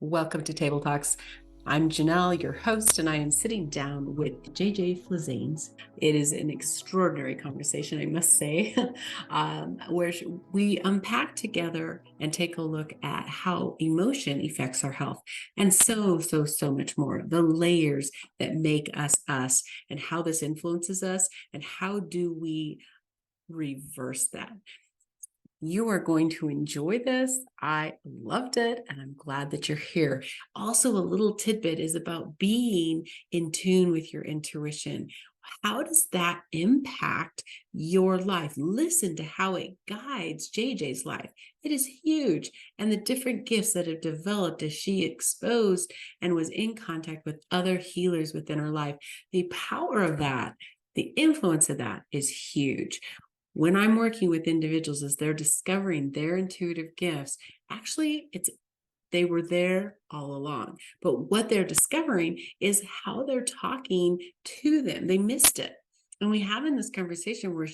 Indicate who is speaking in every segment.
Speaker 1: Welcome to Table Talks. I'm Janell, your host, and I am sitting down with JJ Flizanes. It is an extraordinary conversation, I must say, where we unpack together and take a look at how emotion affects our health and so much more. The layers that make us us and how this influences us and how do we reverse that. You are going to enjoy this. I loved it, and I'm glad that you're here. Also, a little tidbit is about being in tune with your intuition. How does that impact your life? Listen to how it guides JJ's life. It is huge. And the different gifts that have developed as she exposed and was in contact with other healers within her life. The power of that, the influence of that is huge. When I'm working with individuals as they're discovering their intuitive gifts, actually they were there all along. But what they're discovering is how they're talking to them. They missed it. And we have in this conversation where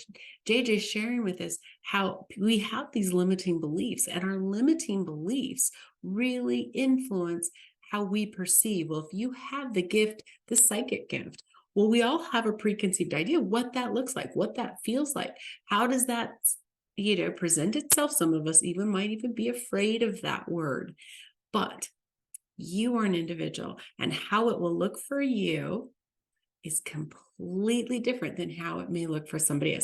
Speaker 1: JJ is sharing with us how we have these limiting beliefs, and our limiting beliefs really influence how we perceive. Well, if you have the gift, the psychic gift, well, we all have a preconceived idea of what that looks like, what that feels like. How does that, present itself? Some of us might even be afraid of that word. But you are an individual, and how it will look for you is completely different than how it may look for somebody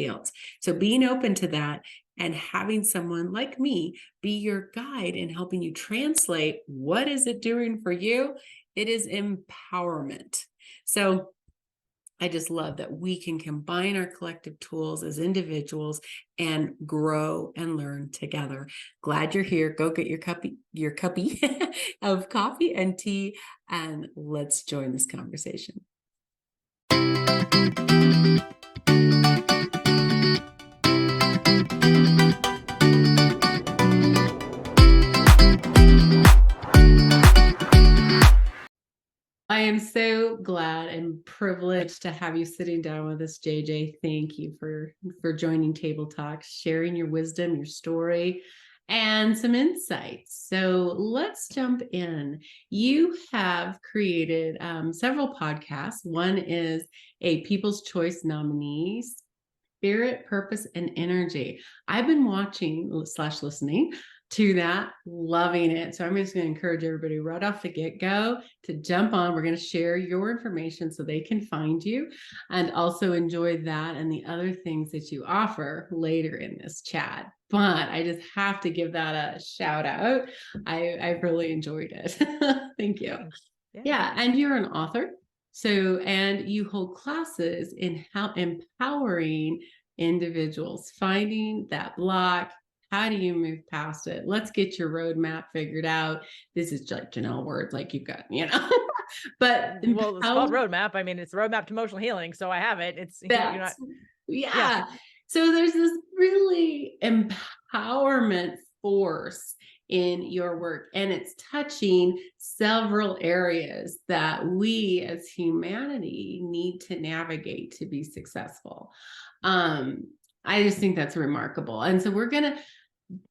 Speaker 1: else. So being open to that and having someone like me be your guide in helping you translate what is it doing for you, it is empowerment. So I just love that we can combine our collective tools as individuals and grow and learn together. Glad you're here. Go get your cuppy of coffee and tea, and let's join this conversation. I am so glad and privileged to have you sitting down with us, JJ. Thank you for joining Table Talks, sharing your wisdom, your story, and some insights. So let's jump in. You have created several podcasts. One is a People's Choice nominees, Spirit, Purpose, and Energy. I've been watching / listening to that, loving it. So I'm just going to encourage everybody right off the get-go to jump on. We're going to share your information so they can find you, and also enjoy that and the other things that you offer later in this chat. But I just have to give that a shout out. I've really enjoyed it. Thank you. Yeah. And you're an author. So, and you hold classes in how empowering individuals, finding that block. How do you move past it? Let's get your roadmap figured out. This is like Janell words, like you've got, but
Speaker 2: well, it's called roadmap. I mean, it's roadmap to emotional healing. So I have it. It's
Speaker 1: yeah. So there's this really empowerment force in your work, and it's touching several areas that we as humanity need to navigate to be successful. I just think that's remarkable. And so we're going to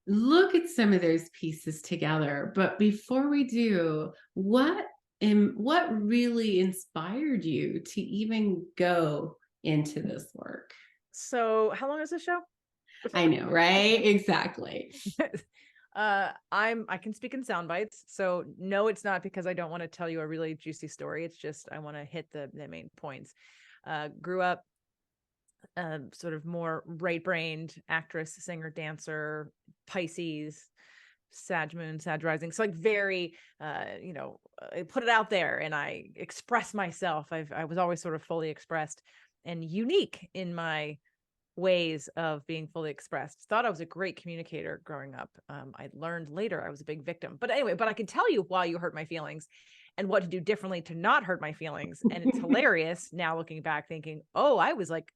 Speaker 1: look at some of those pieces together. But before we do, what really inspired you to even go into this work?
Speaker 2: So how long is this show?
Speaker 1: I know, right? Exactly.
Speaker 2: I can speak in sound bites. So no, it's not because I don't want to tell you a really juicy story. It's just I want to hit the main points. Grew up sort of more right-brained actress, singer, dancer, Pisces, Sag moon, Sag rising. So like very, I put it out there and I express myself. I was always sort of fully expressed and unique in my ways of being fully expressed. Thought I was a great communicator growing up. I learned later I was a big victim. But anyway, I can tell you why you hurt my feelings and what to do differently to not hurt my feelings. And it's hilarious now looking back thinking, oh, I was like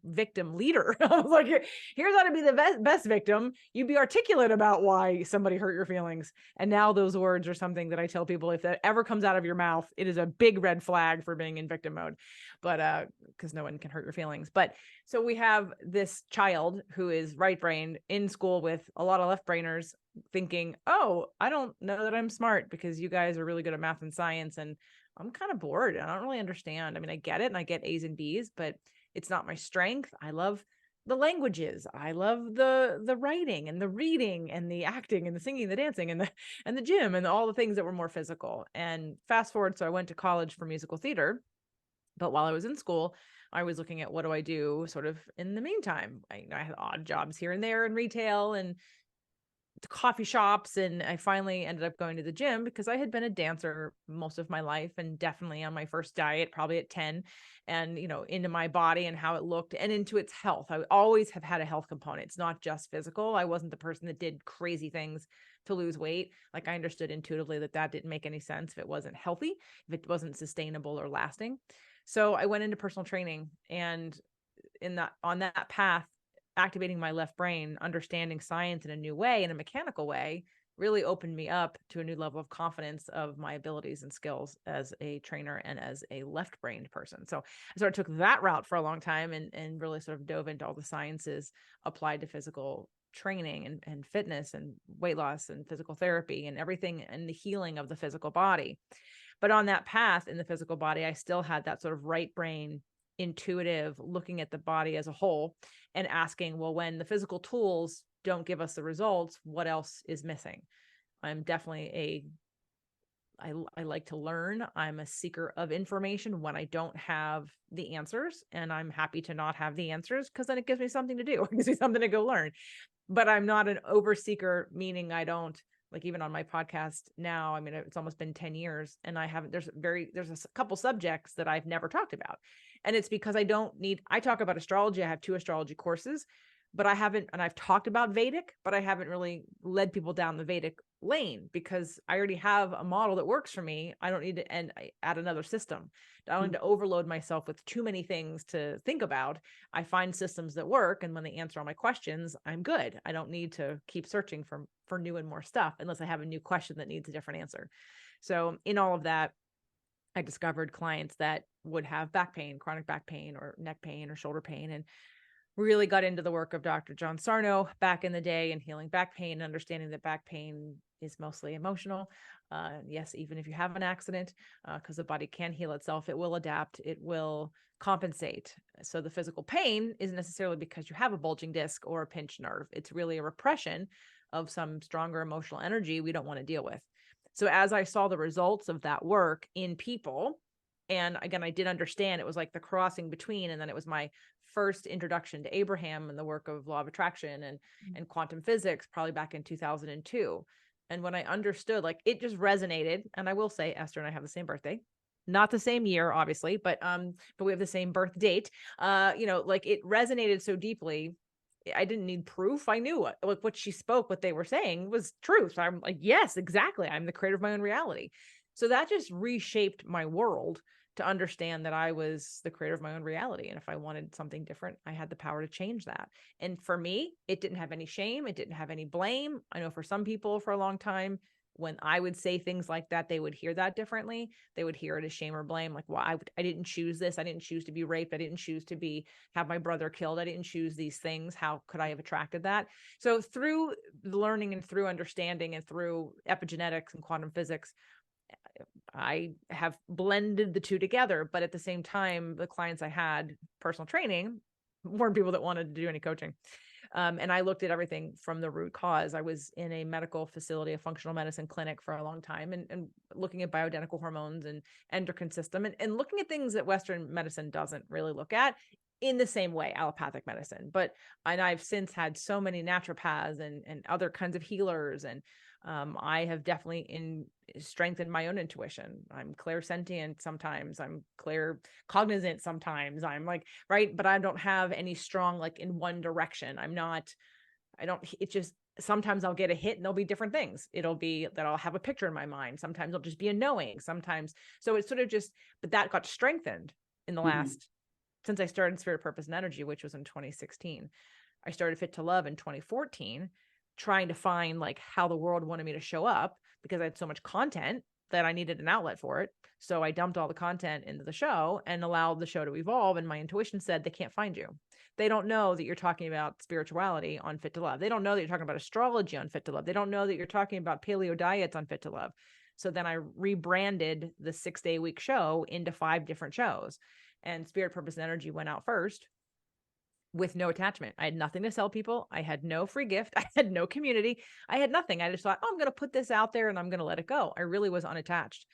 Speaker 2: victim leader. I was like, here's how to be the best victim. You be articulate about why somebody hurt your feelings. And now those words are something that I tell people, if that ever comes out of your mouth, it is a big red flag for being in victim mode. But because no one can hurt your feelings. But so we have this child who is right-brained in school with a lot of left-brainers, thinking, oh, I don't know that I'm smart because you guys are really good at math and science, and I'm kind of bored. I don't really understand. I mean, I get it and I get A's and B's, but it's not my strength. I love the languages. I love the writing and the reading and the acting and the singing, the dancing and the gym and all the things that were more physical. And fast forward, so I went to college for musical theater, but while I was in school, I was looking at what do I do sort of in the meantime. I had odd jobs here and there in retail and coffee shops, and I finally ended up going to the gym because I had been a dancer most of my life, and definitely on my first diet, probably at 10, and into my body and how it looked and into its health. I always have had a health component. It's not just physical. I wasn't the person that did crazy things to lose weight. Like, I understood intuitively that didn't make any sense if it wasn't healthy, if it wasn't sustainable or lasting. So I went into personal training, and on that path, activating my left brain, understanding science in a new way, in a mechanical way, really opened me up to a new level of confidence of my abilities and skills as a trainer and as a left-brained person. So I sort of took that route for a long time, and really sort of dove into all the sciences applied to physical training and fitness and weight loss and physical therapy and everything, and the healing of the physical body. But on that path in the physical body, I still had that sort of right brain, intuitive, looking at the body as a whole and asking, well, when the physical tools don't give us the results, what else is missing? I'm definitely I like to learn. I'm a seeker of information when I don't have the answers, and I'm happy to not have the answers because then it gives me something to do. It gives me something to go learn. But I'm not an overseeker, meaning I don't, like, even on my podcast now, I mean, it's almost been 10 years and I haven't, there's a couple subjects that I've never talked about. And it's because I talk about astrology. I have 2 astrology courses, but I've talked about Vedic, but I haven't really led people down the Vedic lane because I already have a model that works for me. I don't need to add another system. I don't need to overload myself with too many things to think about. I find systems that work, and when they answer all my questions, I'm good. I don't need to keep searching for new and more stuff unless I have a new question that needs a different answer. So in all of that, I discovered clients that would have back pain, chronic back pain or neck pain or shoulder pain, and really got into the work of Dr. John Sarno back in the day and healing back pain, understanding that back pain is mostly emotional. Yes, even if you have an accident, because the body can heal itself, it will adapt, it will compensate. So the physical pain isn't necessarily because you have a bulging disc or a pinched nerve. It's really a repression of some stronger emotional energy we don't want to deal with. So as I saw the results of that work in people, and again, I did understand it was like the crossing between, and then it was my first introduction to Abraham and the work of law of attraction and quantum physics, probably back in 2002. And when I understood, like, it just resonated. And I will say, Esther and I have the same birthday, not the same year, obviously, but we have the same birth date. Like, it resonated so deeply. I didn't need proof. I knew what she spoke, what they were saying was truth. I'm like, yes, exactly. I'm the creator of my own reality. So that just reshaped my world to understand that I was the creator of my own reality. And if I wanted something different, I had the power to change that. And for me, it didn't have any shame. It didn't have any blame. I know for some people for a long time, when I would say things like that, they would hear that differently. They would hear it as shame or blame. Like, well, I didn't choose this. I didn't choose to be raped. I didn't choose to have my brother killed. I didn't choose these things. How could I have attracted that? So through learning and through understanding and through epigenetics and quantum physics, I have blended the two together. But at the same time, the clients I had personal training weren't people that wanted to do any coaching. And I looked at everything from the root cause. I was in a medical facility, a functional medicine clinic for a long time, and looking at bioidentical hormones and endocrine system and looking at things that Western medicine doesn't really look at in the same way, allopathic medicine. And I've since had so many naturopaths and other kinds of healers, and I have definitely strengthened my own intuition. I'm clairsentient sometimes. I'm claircognizant sometimes. I'm like, right, but I don't have any strong, like, in one direction. It's just, sometimes I'll get a hit and there'll be different things. It'll be that I'll have a picture in my mind. Sometimes it'll just be a knowing. Sometimes, so it's sort of just, but that got strengthened in the last, since I started Spirit, Purpose, and Energy, which was in 2016. I started Fit to Love in 2014, trying to find like how the world wanted me to show up because I had so much content that I needed an outlet for it. So I dumped all the content into the show and allowed the show to evolve. And my intuition said, they can't find you. They don't know that you're talking about spirituality on Fit to Love. They don't know that you're talking about astrology on Fit to Love. They don't know that you're talking about paleo diets on Fit to Love. So then I rebranded the 6-day-a-week show into 5 different shows, and Spirit, Purpose, and Energy went out first with no attachment. I had nothing to sell people. I had no free gift. I had no community. I had nothing. I just thought, oh, I'm going to put this out there and I'm going to let it go. I really was unattached.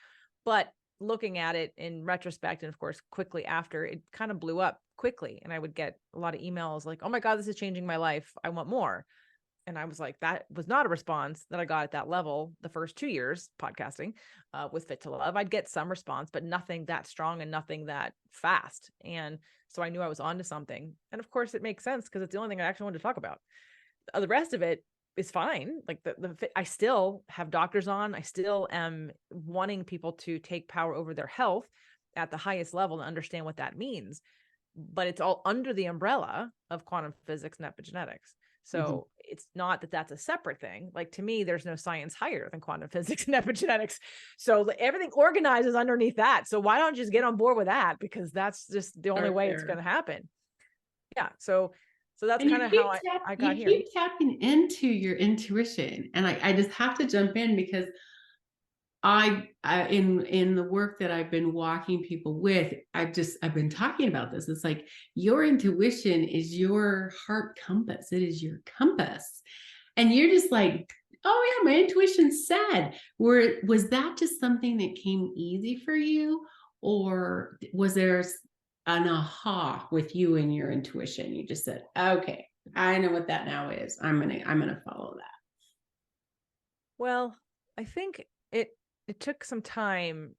Speaker 2: But looking at it in retrospect, and of course, quickly after, it kind of blew up quickly. And I would get a lot of emails like, oh my God, this is changing my life. I want more. And I was like, that was not a response that I got at that level the first 2 years podcasting with Fit to Love. I'd get some response, but nothing that strong and nothing that fast. And so I knew I was onto something. And of course, it makes sense because it's the only thing I actually wanted to talk about. The rest of it is fine. Like I still have doctors on. I still am wanting people to take power over their health at the highest level and understand what that means. But it's all under the umbrella of quantum physics and epigenetics. So it's not that that's a separate thing. Like, to me, there's no science higher than quantum physics and epigenetics. So everything organizes underneath that. So why don't you just get on board with that? Because that's just the only way it's going to happen. Yeah. So that's kind of how I got here.
Speaker 1: You keep tapping into your intuition. And I just have to jump in because I in the work that I've been walking people with, I've been talking about this. It's like your intuition is your heart compass. It is your compass. And you're just like, oh yeah, my intuition said. Was that just something that came easy for you? Or was there an aha with you and your intuition? You just said, okay, I know what that now is. I'm gonna follow that.
Speaker 2: Well, I think it took some time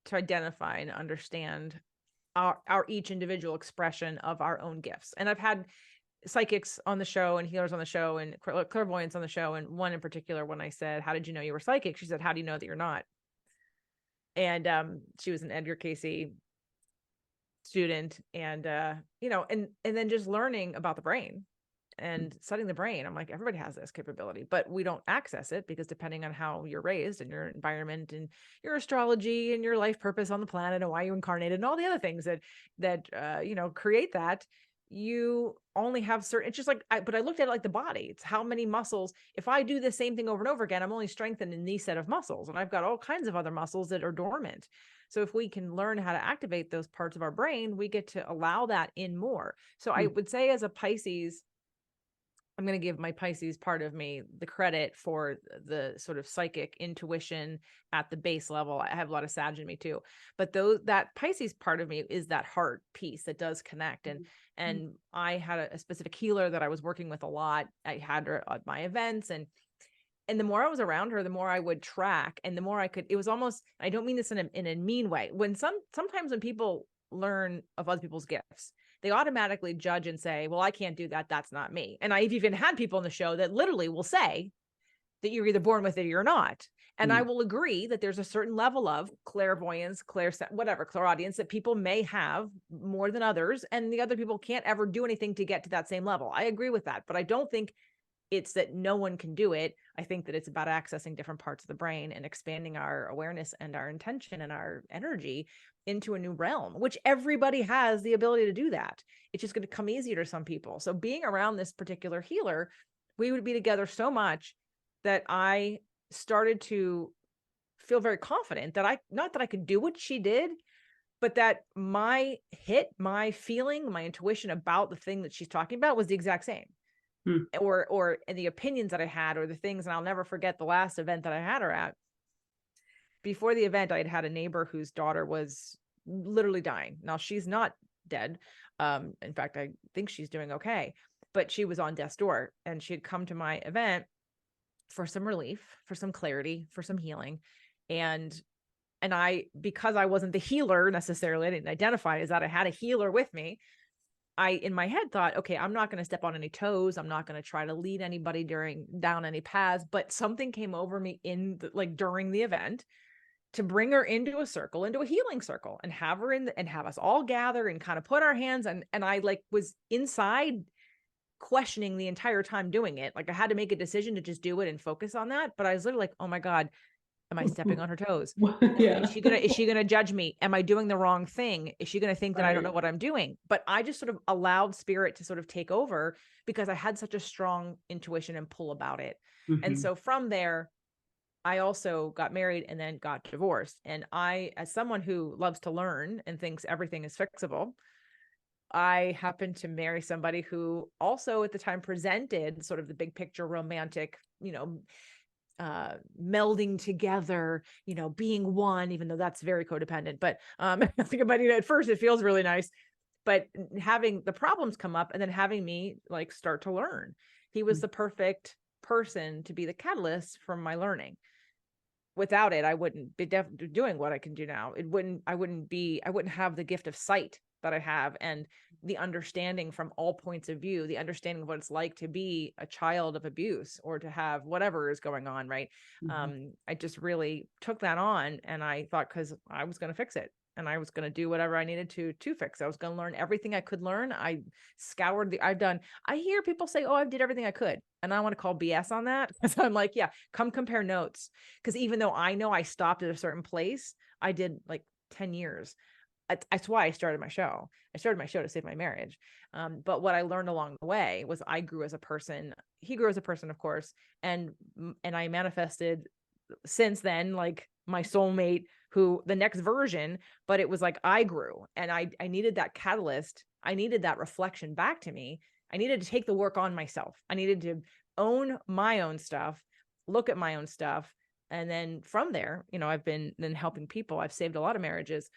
Speaker 2: to identify and understand our each individual expression of our own gifts. And I've had psychics on the show and healers on the show and clairvoyants on the show. And one in particular, when I said, how did you know you were psychic? She said, how do you know that you're not? And she was an Edgar Cayce student. And, and then just learning about the brain and studying the brain. I'm like, everybody has this capability, but we don't access it because depending on how you're raised and your environment and your astrology and your life purpose on the planet and why you incarnated and all the other things that create that, you only have certain, it's just like, but I looked at it like the body. It's how many muscles. If I do the same thing over and over again, I'm only strengthened in these set of muscles, and I've got all kinds of other muscles that are dormant. So if we can learn how to activate those parts of our brain, we get to allow that in more. So I would say, as a Pisces, I'm going to give my Pisces part of me the credit for the sort of psychic intuition at the base level. I have a lot of Sag in me too, but that Pisces part of me is that heart piece that does connect. And I had a specific healer that I was working with a lot. I had her at my events, and the more I was around her, the more I would track, and the more I could, it was almost, I don't mean this in a mean way. Sometimes when people learn of other people's gifts, they automatically judge and say, well, I can't do that. That's not me. And I've even had people on the show that literally will say that you're either born with it or you're not. And I will agree that there's a certain level of clairvoyance, clairaudience that people may have more than others. And the other people can't ever do anything to get to that same level. I agree with that, but I don't think it's that no one can do it. I think that it's about accessing different parts of the brain and expanding our awareness and our intention and our energy into a new realm, which everybody has the ability to do that. It's just going to come easier to some people. So being around this particular healer, we would be together so much that I started to feel very confident that not that I could do what she did, but that my feeling, my intuition about the thing that she's talking about was the exact same. Or the opinions that I had, or the things. And I'll never forget the last event that I had her at. Before the event, I'd had a neighbor whose daughter was literally dying. Now, she's not dead. In fact, I think she's doing okay, but she was on death's door, and she had come to my event for some relief, for some clarity, for some healing. And because I wasn't the healer necessarily, I didn't identify as that. I had a healer with me. I, in my head, thought, okay, I'm not going to step on any toes. I'm not going to try to lead anybody down any paths, but something came over me during the event to bring her into a healing circle, and have her and have us all gather and kind of put our hands. And I was inside questioning the entire time doing it. Like, I had to make a decision to just do it and focus on that. But I was literally like, oh my God, Am I stepping on her toes?
Speaker 1: Yeah.
Speaker 2: Is she gonna judge me? Am I doing the wrong thing? Is she gonna think that I don't know
Speaker 1: Right.
Speaker 2: what I'm doing? But I just sort of allowed spirit to sort of take over because I had such a strong intuition and pull about it. And
Speaker 1: Mhm.
Speaker 2: so from there, I also got married and then got divorced. And I, as someone who loves to learn and thinks everything is fixable, I happened to marry somebody who also at the time presented sort of the big picture romantic, melding together, being one, even though that's very codependent. But I think about it at first, it feels really nice. But having the problems come up and then having me like start to learn, he was the perfect person to be the catalyst for my learning. Without it, I wouldn't be doing what I can do now. I wouldn't have the gift of sight that I have and the understanding from all points of view, the understanding of what it's like to be a child of abuse or to have whatever is going on. Right.
Speaker 1: Mhm.
Speaker 2: I just really took that on and I thought, cause I was going to fix it and I was going to do whatever I needed to fix. I was going to learn everything I could learn. I hear people say, oh, I did everything I could. And I want to call BS on that. So I'm like, yeah, come compare notes. Because even though I know I stopped at a certain place, I did like 10 years. That's why I started my show. I started my show to save my marriage. But what I learned along the way was I grew as a person. He grew as a person, of course. And I manifested since then, like my soulmate, who the next version, but it was like I grew and I needed that catalyst. I needed that reflection back to me. I needed to take the work on myself. I needed to own my own stuff, look at my own stuff. And then from there, I've been then helping people. I've saved a lot of marriages,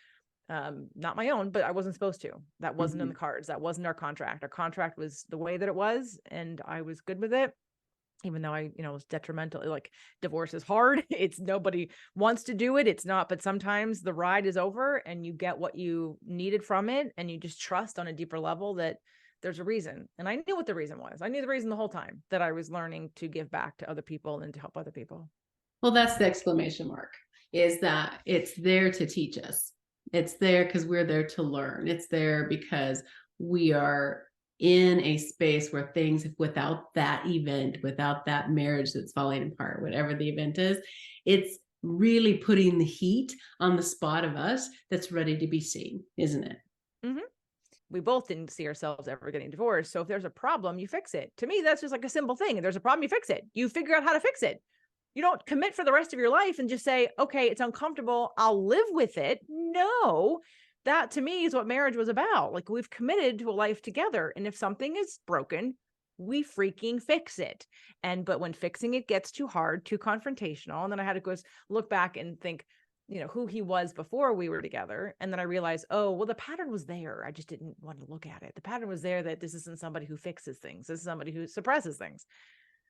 Speaker 2: not my own, but I wasn't supposed to. That wasn't in the
Speaker 1: Mhm.
Speaker 2: cards. That wasn't our contract. Our contract was the way that it was, and I was good with it even though I, was detrimental. Like divorce is hard. It's nobody wants to do it. It's not, but sometimes the ride is over and you get what you needed from it. And you just trust on a deeper level that there's a reason. And I knew what the reason was. I knew the reason the whole time that I was learning to give back to other people and to help other people.
Speaker 1: Well, that's the exclamation mark, is that it's there to teach us. It's there because we're there to learn. It's there because we are in a space where things, without that event, without that marriage that's falling apart, whatever the event is, it's really putting the heat on the spot of us that's ready to be seen, isn't it?
Speaker 2: Mm-hmm. We both didn't see ourselves ever getting divorced. So if there's a problem, you fix it. To me, that's just like a simple thing. If there's a problem, you fix it. You figure out how to fix it. You don't commit for the rest of your life and just say, okay, it's uncomfortable, I'll live with it. No, that to me is what marriage was about. Like we've committed to a life together. And if something is broken, we freaking fix it. But when fixing it gets too hard, too confrontational, and then I had to go look back and think, who he was before we were together. And then I realized, oh, well, the pattern was there. I just didn't want to look at it. The pattern was there that this isn't somebody who fixes things. This is somebody who suppresses things.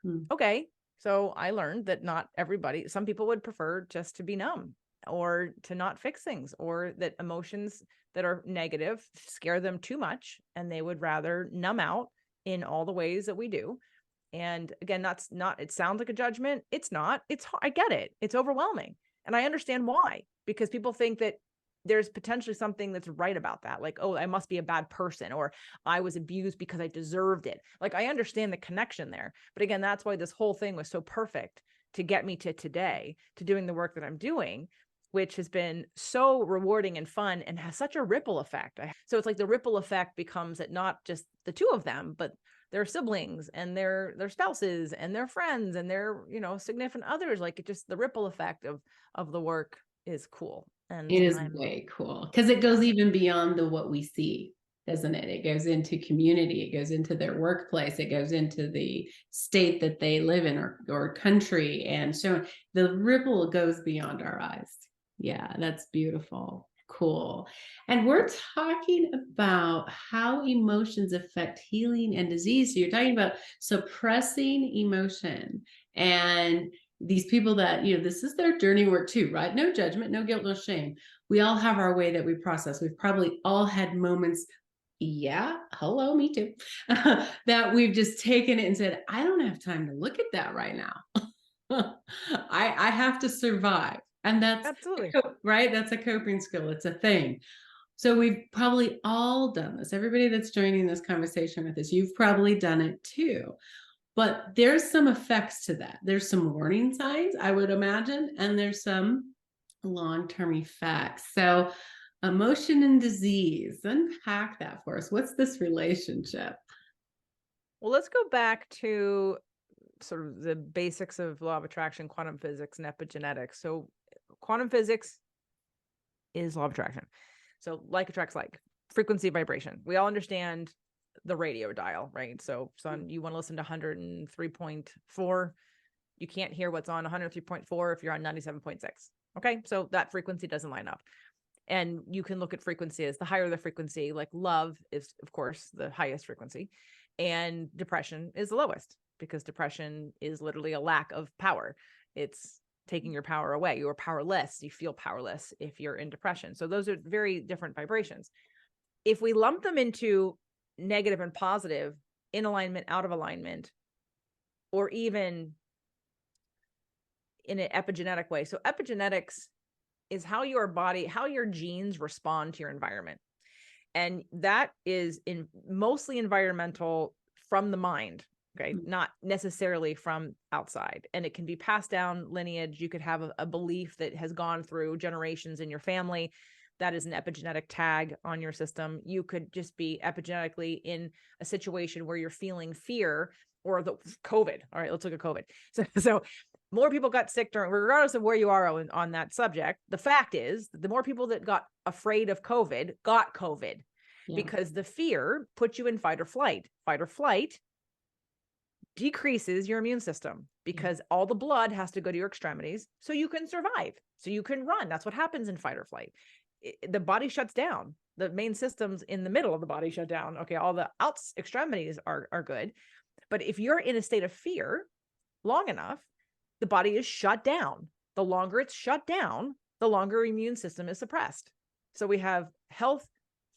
Speaker 1: Hmm.
Speaker 2: Okay. So I learned that not everybody, some people would prefer just to be numb or to not fix things, or that emotions that are negative scare them too much and they would rather numb out in all the ways that we do. And again, that's not, it sounds like a judgment. It's not, I get it. It's overwhelming. And I understand why, because people think that there's potentially something that's right about that. Like, oh, I must be a bad person, or I was abused because I deserved it. Like, I understand the connection there. But again, that's why this whole thing was so perfect to get me to today, to doing the work that I'm doing, which has been so rewarding and fun and has such a ripple effect. So it's like the ripple effect becomes that not just the two of them, but their siblings and their spouses and their friends and their, significant others. Like it just, the ripple effect of the work is cool. And
Speaker 1: It is
Speaker 2: I'm,
Speaker 1: way cool because it
Speaker 2: yeah.
Speaker 1: goes even beyond the what we see, doesn't it? It goes into community, it goes into their workplace, it goes into the state that they live in, or country. And so the ripple goes beyond our eyes. Yeah, that's beautiful. Cool. And we're talking about how emotions affect healing and disease. So you're talking about suppressing emotion, and these people that, this is their journey work too, right? No judgment, no guilt, no shame. We all have our way that we process. We've probably all had moments, yeah, hello, me too, that we've just taken it and said, I don't have time to look at that right now. I have to survive. And that's
Speaker 2: Absolutely.
Speaker 1: right. That's a coping skill. It's a thing. So we've probably all done this. Everybody that's joining this conversation with us, you've probably done it too. But there's some effects to that. There's some warning signs, I would imagine, and there's some long-term effects. So emotion and disease, unpack that for us. What's this relationship?
Speaker 2: Well, let's go back to sort of the basics of law of attraction, quantum physics, and epigenetics. So quantum physics is law of attraction. So like attracts like, frequency, vibration. We all understand the radio dial, right? So son, you want to listen to 103.4. You can't hear what's on 103.4 if you're on 97.6. Okay. So that frequency doesn't line up. And you can look at frequency as the higher the frequency, like love is, of course, the highest frequency, and depression is the lowest, because depression is literally a lack of power. It's taking your power away. You are powerless. You feel powerless if you're in depression. So those are very different vibrations. If we lump them into negative and positive, in alignment, out of alignment, or even in an epigenetic way. So epigenetics is how your body, how your genes respond to your environment. And that is mostly environmental from the mind, okay? Not necessarily from outside. And it can be passed down lineage. You could have a belief that has gone through generations in your family. That is an epigenetic tag on your system. You could just be epigenetically in a situation where you're feeling fear, or the COVID. All right, let's look at COVID. So more people got sick regardless of where you are on that subject. The fact is that the more people that got afraid of COVID got COVID, because the fear puts you in fight or flight. Fight or flight decreases your immune system, because all the blood has to go to your extremities so you can survive, so you can run. That's what happens in fight or flight. The body shuts down. The main systems in the middle of the body shut down. Okay, all the extremities are good. But if you're in a state of fear long enough, the body is shut down. The longer it's shut down, the longer immune system is suppressed. So we have health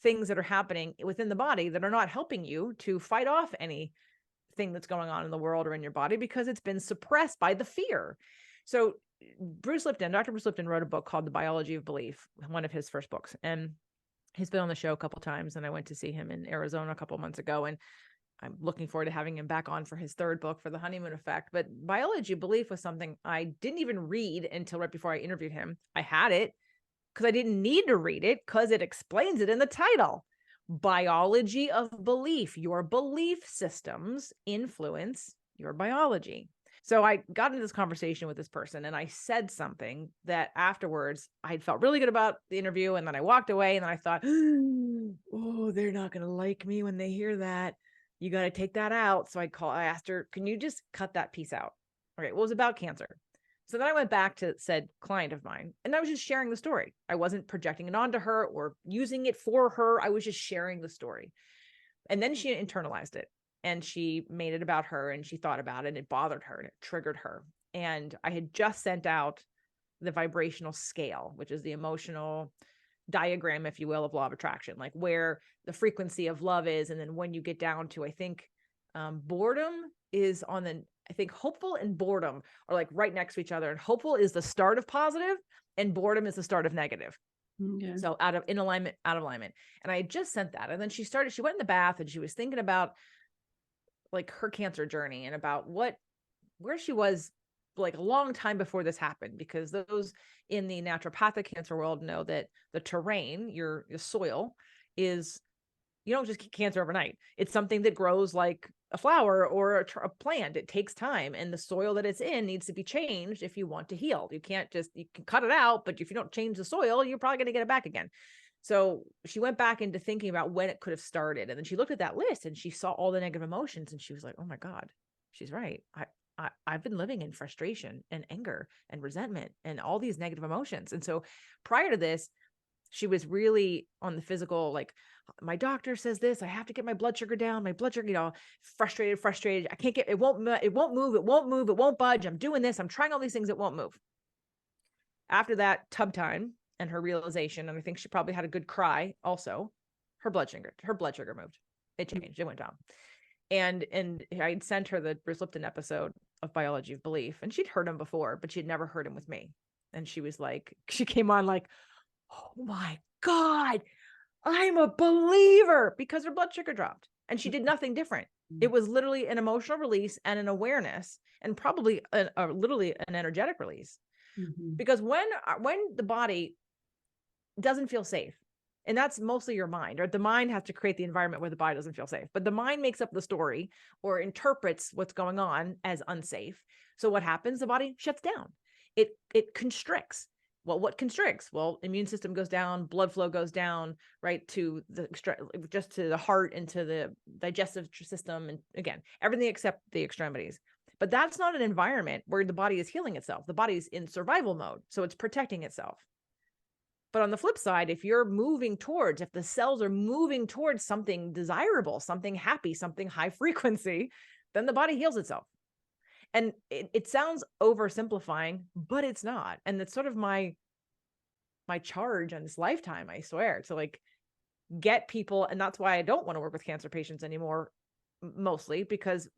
Speaker 2: things that are happening within the body that are not helping you to fight off anything that's going on in the world or in your body, because it's been suppressed by the fear. So Dr. Bruce Lipton wrote a book called The Biology of Belief, one of his first books. And he's been on the show a couple of times, and I went to see him in Arizona a couple of months ago. And I'm looking forward to having him back on for his third book, for the honeymoon effect. But biology of belief was something I didn't even read until right before I interviewed him. I had it because I didn't need to read it, because it explains it in the title. Biology of belief. Your belief systems influence your biology. So I got into this conversation with this person, and I said something that afterwards I felt really good about the interview. And then I walked away, and then I thought, oh, they're not going to like me when they hear that. You got to take that out. So I asked her, can you just cut that piece out? Okay. Well, it was about cancer. So then I went back to said client of mine, and I was just sharing the story. I wasn't projecting it onto her or using it for her. I was just sharing the story. And then she internalized it, and she made it about her, and she thought about it, and it bothered her, and it triggered her. And I had just sent out the vibrational scale, which is the emotional diagram, if you will, of law of attraction, like where the frequency of love is. And then when you get down to, I think, boredom is on the, I think hopeful and boredom are like right next to each other. And hopeful is the start of positive, and boredom is the start of negative. Okay. So in alignment, out of alignment. And I had just sent that. And then she went in the bath, and she was thinking about like her cancer journey, and about where she was like a long time before this happened, because those in the naturopathic cancer world know that the terrain, your soil, is, you don't just get cancer overnight. It's something that grows like a flower or a plant. It takes time, and the soil that it's in needs to be changed if you want to heal. You can cut it out, but if you don't change the soil, you're probably going to get it back again. So she went back into thinking about when it could have started. And then she looked at that list, and she saw all the negative emotions, and she was like, oh my God, she's right. I've been living in frustration and anger and resentment and all these negative emotions. And so prior to this, she was really on the physical, like, my doctor says this, I have to get my blood sugar down, frustrated. I can't get, it won't move. It won't budge. I'm doing this. I'm trying all these things. It won't move. After that tub time and her realization, and I think she probably had a good cry also, her blood sugar moved. It changed. It went down. And I'd sent her the Bruce Lipton episode of Biology of Belief, and she'd heard him before, but she'd never heard him with me. And she was like, she came on like, oh my God, I'm a believer, because her blood sugar dropped, and she did nothing different. It was literally an emotional release and an awareness, and probably literally an energetic release.
Speaker 1: Mm-hmm.
Speaker 2: Because when the body doesn't feel safe, and that's mostly your mind, or the mind has to create the environment where the body doesn't feel safe, but the mind makes up the story or interprets what's going on as unsafe. So what happens? The body shuts down. It constricts. Well, what constricts? Well, immune system goes down, blood flow goes down, right, to just to the heart and to the digestive system, and again, everything except the extremities. But that's not an environment where the body is healing itself. The body's in survival mode, so it's protecting itself. But on the flip side, if the cells are moving towards something desirable, something happy, something high frequency, then the body heals itself. And it sounds oversimplifying, but it's not. And it's sort of my charge on this lifetime, I swear, to like get people. And that's why I don't want to work with cancer patients anymore, mostly because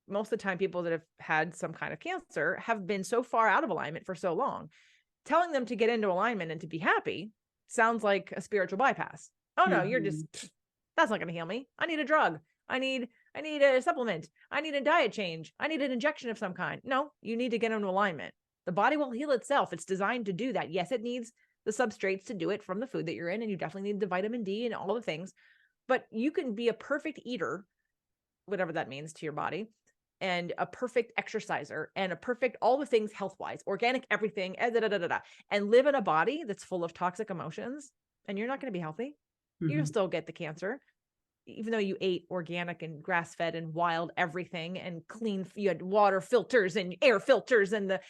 Speaker 2: most of the time people that have had some kind of cancer have been so far out of alignment for so long. Telling them to get into alignment and to be happy sounds like a spiritual bypass. Oh no, you're just, that's not going to heal me. I need a drug. I need a supplement. I need a diet change. I need an injection of some kind. No, you need to get into alignment. The body will heal itself. It's designed to do that. Yes, it needs the substrates to do it from the food that you're in, and you definitely need the vitamin D and all the things. But you can be a perfect eater, whatever that means to your body, and a perfect exerciser and a perfect all the things health-wise, organic everything, and live in a body that's full of toxic emotions, and you're not going to be healthy. You'll still get the cancer, even though you ate organic and grass-fed and wild everything and clean. You had water filters and air filters and the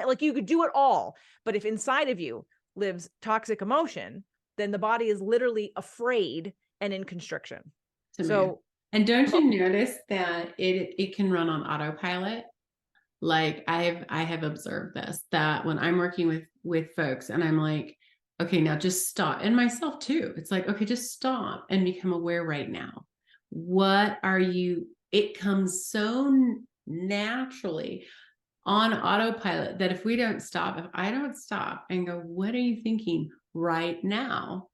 Speaker 2: like you could do it all. But if inside of you lives toxic emotion, then the body is literally afraid and in constriction. So,
Speaker 1: and don't you notice that it can run on autopilot? Like I have observed this, that when I'm working with folks and I'm like, okay, now just stop. And myself too. It's like, okay, just stop and become aware right now. What are you? It comes so naturally on autopilot that if I don't stop and go, what are you thinking right now?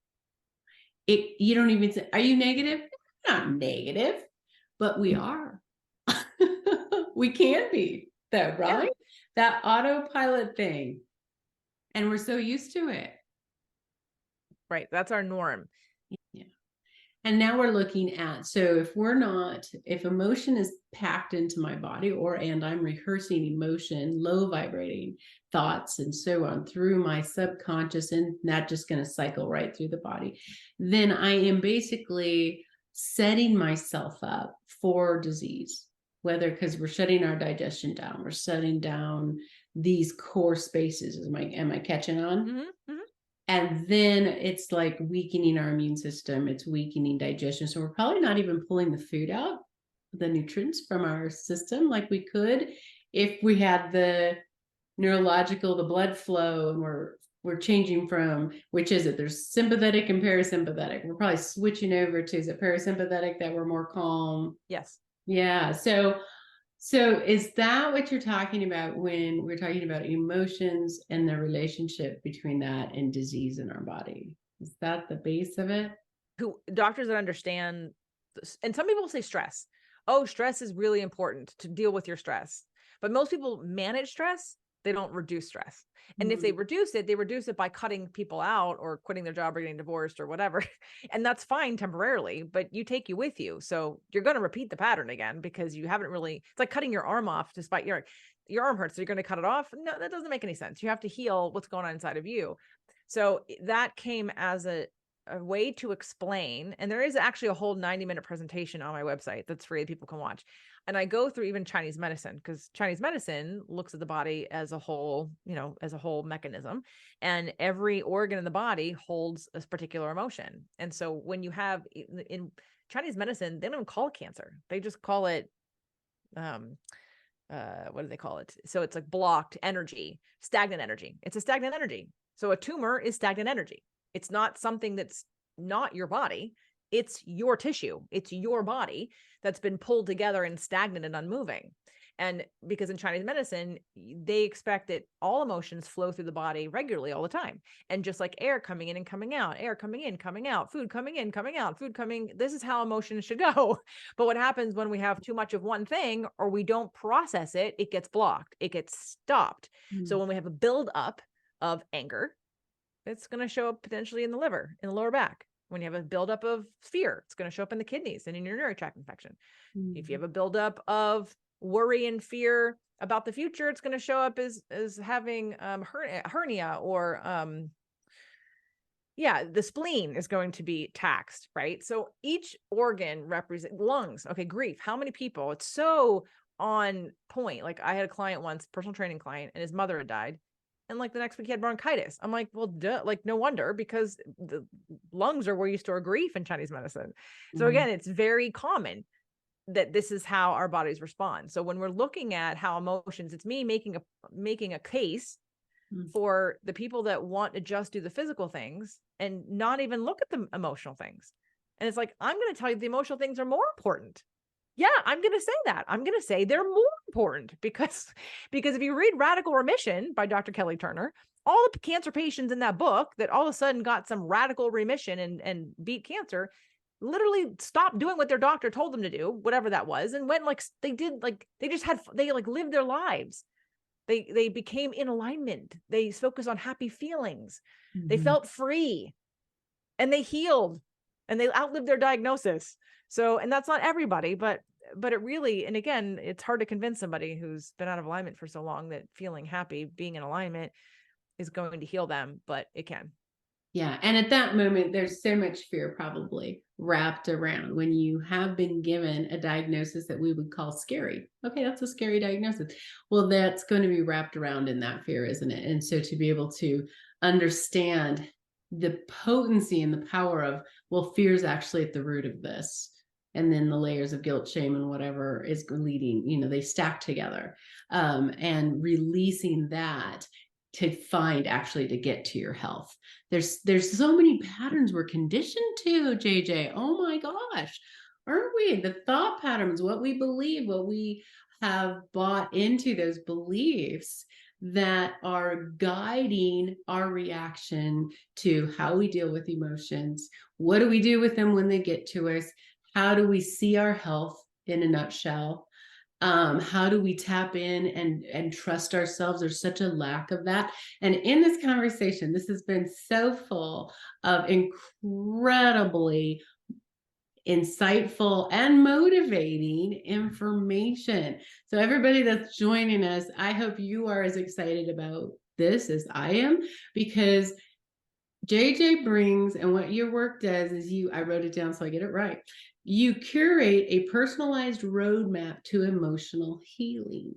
Speaker 1: You don't even say, are you negative? Not negative, but we are. We can be, though, right? Yeah. That autopilot thing. And we're so used to it.
Speaker 2: Right. That's our norm.
Speaker 1: Yeah. And now we're looking at, so if emotion is packed into my body, and I'm rehearsing emotion, low vibrating thoughts and so on through my subconscious, and not just going to cycle right through the body, then I am basically setting myself up for disease, whether because we're shutting our digestion down, we're shutting down these core spaces. Am I catching on?
Speaker 2: Mm-hmm, mm-hmm.
Speaker 1: And then it's like weakening our immune system. It's weakening digestion. So we're probably not even pulling the food out, the nutrients from our system like we could if we had the neurological, the blood flow, and we're changing from, which is it? There's sympathetic and parasympathetic. We're probably switching over to, is it parasympathetic that we're more calm?
Speaker 2: Yes.
Speaker 1: Yeah. So is that what you're talking about when we're talking about emotions and the relationship between that and disease in our body? Is that the base of it?
Speaker 2: Doctors that understand, and some people say stress. Oh, stress is really important to deal with your stress. But most people manage stress. They don't reduce stress. And if they reduce it by cutting people out or quitting their job or getting divorced or whatever. And that's fine temporarily, but you take you with you. So you're going to repeat the pattern again because you haven't really, it's like cutting your arm off despite your arm hurts. So you're going to cut it off. No, that doesn't make any sense. You have to heal what's going on inside of you. So that came as a way to explain, and there is actually a whole 90-minute presentation on my website that's free that people can watch. And I go through even Chinese medicine, because Chinese medicine looks at the body as a whole, as a whole mechanism, and every organ in the body holds a particular emotion. And so when you have in Chinese medicine, they don't call it cancer. They just call it, what do they call it? So it's like blocked energy, stagnant energy. It's a stagnant energy. So a tumor is stagnant energy. It's not something that's not your body. It's your tissue. It's your body that's been pulled together and stagnant and unmoving. And because in Chinese medicine, they expect that all emotions flow through the body regularly all the time. And just like air coming in and coming out, air coming in, coming out, food coming in, coming out, food coming, this is how emotions should go. But what happens when we have too much of one thing or we don't process it, it gets blocked, it gets stopped. So when we have a buildup of anger, it's going to show up potentially in the liver, in the lower back. When you have a buildup of fear, it's going to show up in the kidneys and in your urinary tract infection. If you have a buildup of worry and fear about the future, it's going to show up as having hernia or the spleen is going to be taxed, right? So each organ represents lungs. Okay, grief. How many people? It's so on point. Like I had a client once, personal training client, and his mother had died. And like the next week he had bronchitis. I'm like, well, duh, like no wonder, because the lungs are where you store grief in Chinese medicine. So again, it's very common that this is how our bodies respond. So when we're looking at how emotions, it's me making a case for the people that want to just do the physical things and not even look at the emotional things. And it's like, I'm going to tell you the emotional things are more important. Yeah, I'm going to say that. I'm going to say they're more important because if you read Radical Remission by Dr. Kelly Turner, all the cancer patients in that book that all of a sudden got some radical remission and beat cancer, literally stopped doing what their doctor told them to do, whatever that was, and went they lived their lives. They became in alignment. They focused on happy feelings. They felt free and they healed and they outlived their diagnosis. So, and that's not everybody, but it really, and again, it's hard to convince somebody who's been out of alignment for so long that feeling happy, being in alignment is going to heal them, but it can.
Speaker 1: Yeah. And at that moment, there's so much fear probably wrapped around when you have been given a diagnosis that we would call scary. Okay, that's a scary diagnosis. Well, that's going to be wrapped around in that fear, isn't it? And so to be able to understand the potency and the power of, well, fear is actually at the root of this. And then the layers of guilt, shame, and whatever is leading, they stack together, and releasing that to find actually to get to your health. There's so many patterns we're conditioned to, JJ. Oh my gosh, aren't we? The thought patterns, what we believe, what we have bought into, those beliefs that are guiding our reaction to how we deal with emotions. What do we do with them when they get to us? How do we see our health in a nutshell? How do we tap in and trust ourselves? There's such a lack of that. And in this conversation, this has been so full of incredibly insightful and motivating information. So everybody that's joining us, I hope you are as excited about this as I am, because JJ brings, and what your work does is I wrote it down so I get it right. You curate a personalized roadmap to emotional healing.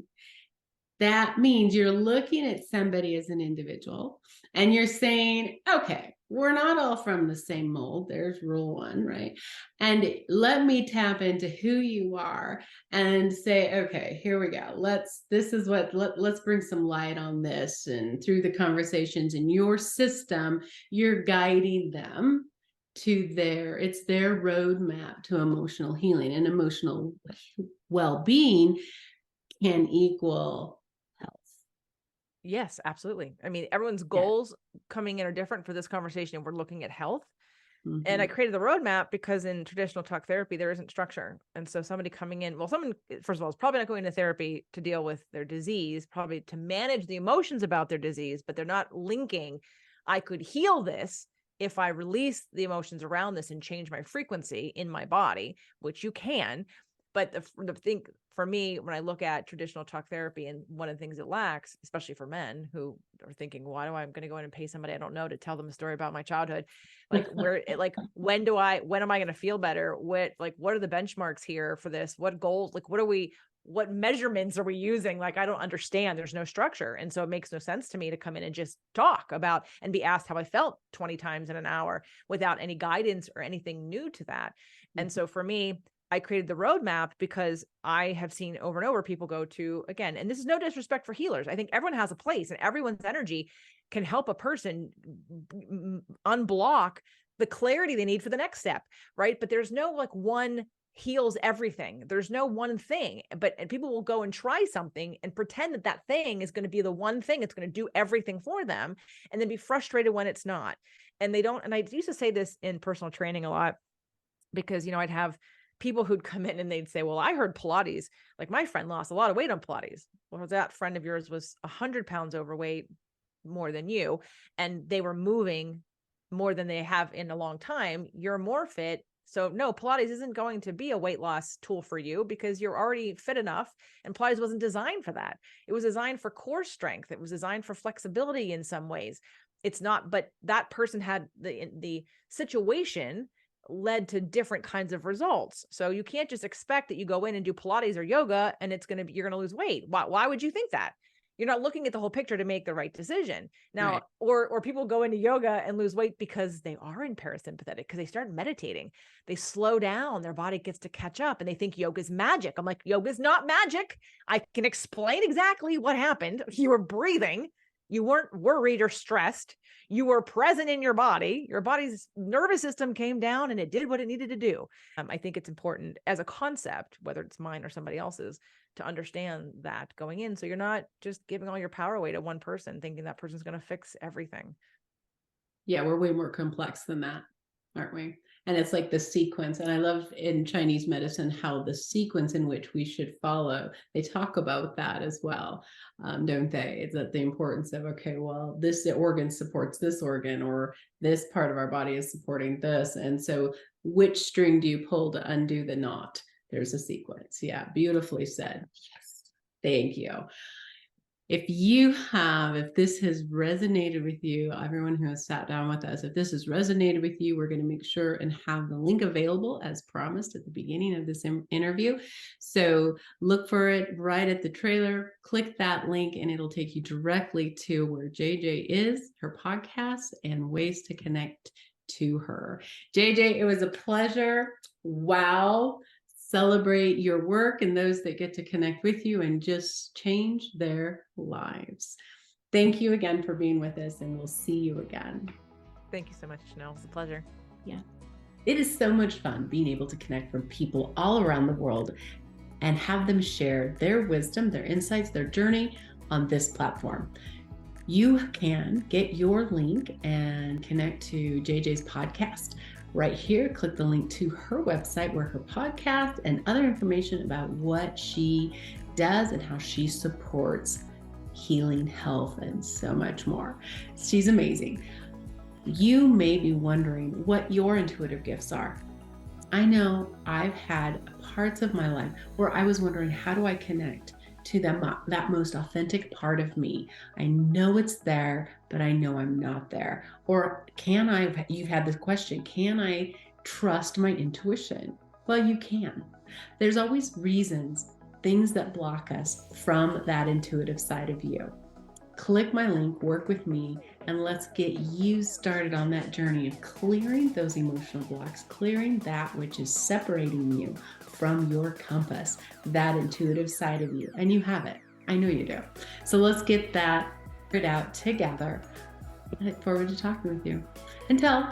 Speaker 1: That means you're looking at somebody as an individual and you're saying, okay, we're not all from the same mold. There's rule one, right? And let me tap into who you are and say, okay, here we go. Let's bring some light on this. And through the conversations in your system, you're guiding them to it's their roadmap to emotional healing, and emotional well-being can equal health.
Speaker 2: Yes, absolutely. I mean, everyone's goals coming in are different for this conversation. We're looking at health. And I created the roadmap because in traditional talk therapy, there isn't structure. And so somebody coming in, someone, first of all, is probably not going to therapy to deal with their disease, probably to manage the emotions about their disease, but they're not linking, I could heal this if I release the emotions around this and change my frequency in my body, which you can. But the thing for me, when I look at traditional talk therapy, and one of the things it lacks, especially for men who are thinking, why do I'm going to go in and pay somebody I don't know to tell them a story about my childhood? Like when am I going to feel better? What are the benchmarks here for this? What goals, what measurements are we using? Like, I don't understand. There's no structure. And so it makes no sense to me to come in and just talk about and be asked how I felt 20 times in an hour without any guidance or anything new to that. And so for me, I created the roadmap because I have seen over and over people go to, again, and this is no disrespect for healers. I think everyone has a place and everyone's energy can help a person unblock the clarity they need for the next step, right? But there's no one heals everything. There's no one thing, and people will go and try something and pretend that that thing is going to be the one thing. It's going to do everything for them, and then be frustrated when it's not. And they don't. And I used to say this in personal training a lot, because, I'd have people who'd come in and they'd say, well, I heard Pilates, like my friend lost a lot of weight on Pilates. Well, that friend of yours was 100 pounds overweight more than you, and they were moving more than they have in a long time. You're more fit. So no, Pilates isn't going to be a weight loss tool for you, because you're already fit enough, and Pilates wasn't designed for that. It was designed for core strength. It was designed for flexibility in some ways. It's not, but that person had the situation led to different kinds of results. So you can't just expect that you go in and do Pilates or yoga and you're going to lose weight. Why would you think that? You're not looking at the whole picture to make the right decision. Now,
Speaker 1: Right.
Speaker 2: or people go into yoga and lose weight because they are in parasympathetic, because they start meditating. They slow down, their body gets to catch up, and they think yoga is magic. I'm like, yoga is not magic. I can explain exactly what happened. You were breathing. You weren't worried or stressed. You were present in your body. Your body's nervous system came down and it did what it needed to do. I think it's important as a concept, whether it's mine or somebody else's, to understand that going in. So you're not just giving all your power away to one person, thinking that person's going to fix everything.
Speaker 1: Yeah, we're way more complex than that, aren't we? And it's like the sequence. And I love in Chinese medicine how the sequence in which we should follow, they talk about that as well, don't they? It's that the importance of, okay, well, this organ supports this organ, or this part of our body is supporting this. And so which string do you pull to undo the knot? There's a sequence. Yeah, beautifully said. Yes. Thank you. If this has resonated with you, everyone who has sat down with us, if this has resonated with you, we're going to make sure and have the link available as promised at the beginning of this interview. So look for it right at the trailer, click that link, and it'll take you directly to where JJ is, her podcast, and ways to connect to her. JJ, it was a pleasure. Wow. Celebrate your work and those that get to connect with you and just change their lives. Thank you again for being with us, and we'll see you again.
Speaker 2: Thank you so much, Janell. It's a pleasure.
Speaker 1: Yeah. It is so much fun being able to connect with people all around the world and have them share their wisdom, their insights, their journey on this platform. You can get your link and connect to JJ's podcast right here. Click the link to her website where her podcast and other information about what she does and how she supports healing, health, and so much more. She's amazing. You may be wondering what your intuitive gifts are. I know I've had parts of my life where I was wondering, how do I connect to that most authentic part of me? I know it's there, but I know I'm not there. Or you've had this question, can I trust my intuition? Well, you can. There's always reasons, things that block us from that intuitive side of you. Click my link, work with me, and let's get you started on that journey of clearing those emotional blocks, clearing that which is separating you from your compass, that intuitive side of you. And you have it. I know you do. So let's get that figured out together. I look forward to talking with you. Until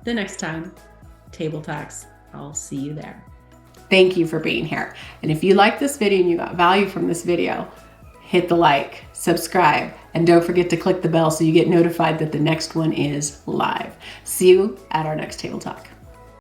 Speaker 1: the next time, Table Talks, I'll see you there. Thank you for being here. And if you like this video and you got value from this video, hit the like, subscribe, and don't forget to click the bell so you get notified that the next one is live. See you at our next Table Talk.